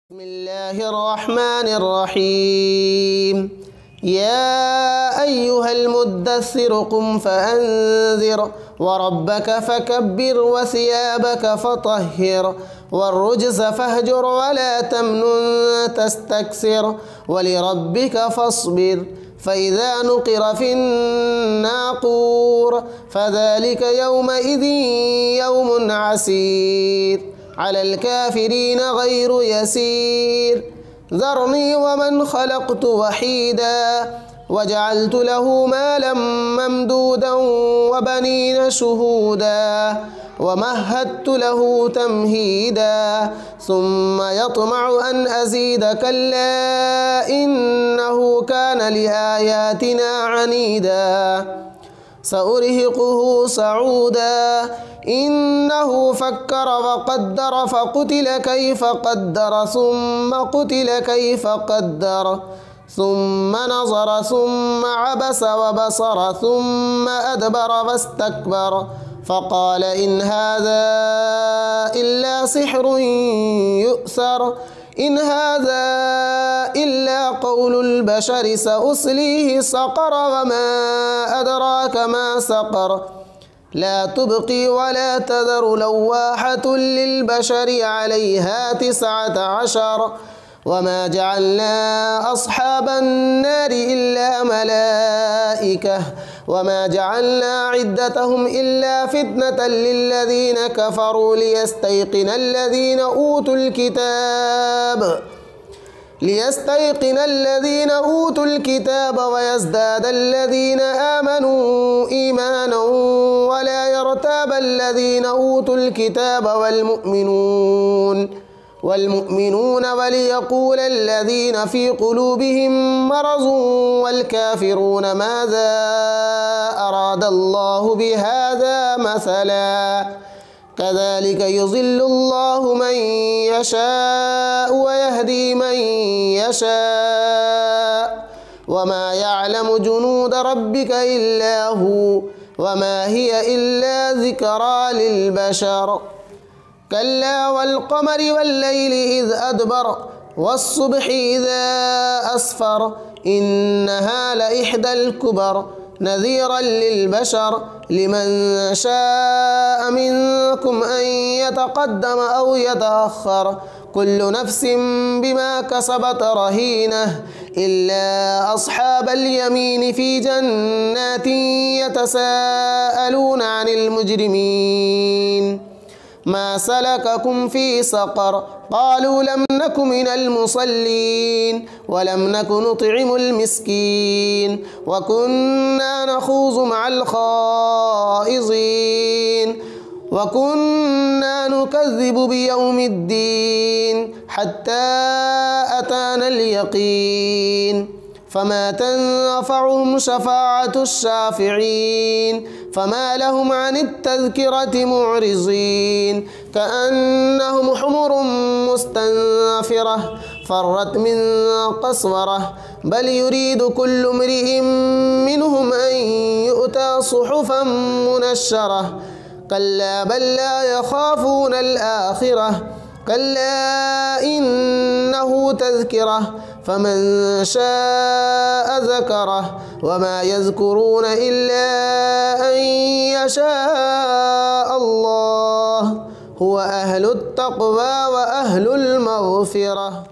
بسم الله الرحمن الرحيم. يا أيها المدثر قم فأنذر وربك فكبر وثيابك فطهر والرجز فاهجر ولا تمنن تستكثر ولربك فاصبر فإذا نقر في الناقور فذلك يومئذ يوم عسير على الكافرين غير يسير. ذرني ومن خلقت وحيدا وجعلت له مالا ممدودا وبنين شهودا ومهدت له تمهيدا ثم يطمع أن أزيد كلا إنه كان لآياتنا عنيدا سأرهقه صعودا إنه فكر وقدر فقتل كيف قدر ثم قتل كيف قدر ثم نظر ثم عبس وبصر ثم أدبر واستكبر فقال إن هذا إلا سحر يؤثر إن هذا إلا قول البشر سأصليه سقر وما أدراك ما سقر لا تبقي ولا تذر لواحة للبشر عليها 19 وما جعلنا أصحاب النار إلا ملائكة وما جعلنا عدتهم إلا فتنة للذين كفروا ليستيقن الذين أوتوا الكتاب ويزداد الذين آمنوا إيمانا ولا يرتاب الذين أوتوا الكتاب والمؤمنون وليقول الذين في قلوبهم مرض والكافرون ماذا أراد الله بهذا مثلا كذلك يضل الله من يشاء ويهدي من يشاء وما يعلم جنود ربك إلا هو وما هي إلا ذكرى للبشر كلا والقمر والليل إذ أدبر والصبح إذا أسفر إنها لإحدى الكبر نذيرا للبشر لمن شاء منكم أن يتقدم أو يتأخر كل نفس بما كسبت رهينة إلا أصحاب اليمين في جنات يتساءلون عن المجرمين ما سلككم في سقر قالوا لم نك من المصلين ولم نك نطعم المسكين وكنا نخوض مع الخائضين وكنا نكذب بيوم الدين حتى أتانا اليقين فما تنفعهم شفاعة الشافعين فما لهم عن التذكرة معرضين كأنهم حمر مستنفرة فرت من قسورة بل يريد كل امرئ منهم أن يؤتى صحفا منشرة كلا بل لا يخافون الآخرة كلا إنه تذكرة فمن شاء ذكره وما يذكرون إلا أن يشاء الله هو أهل التقوى وأهل المغفرة.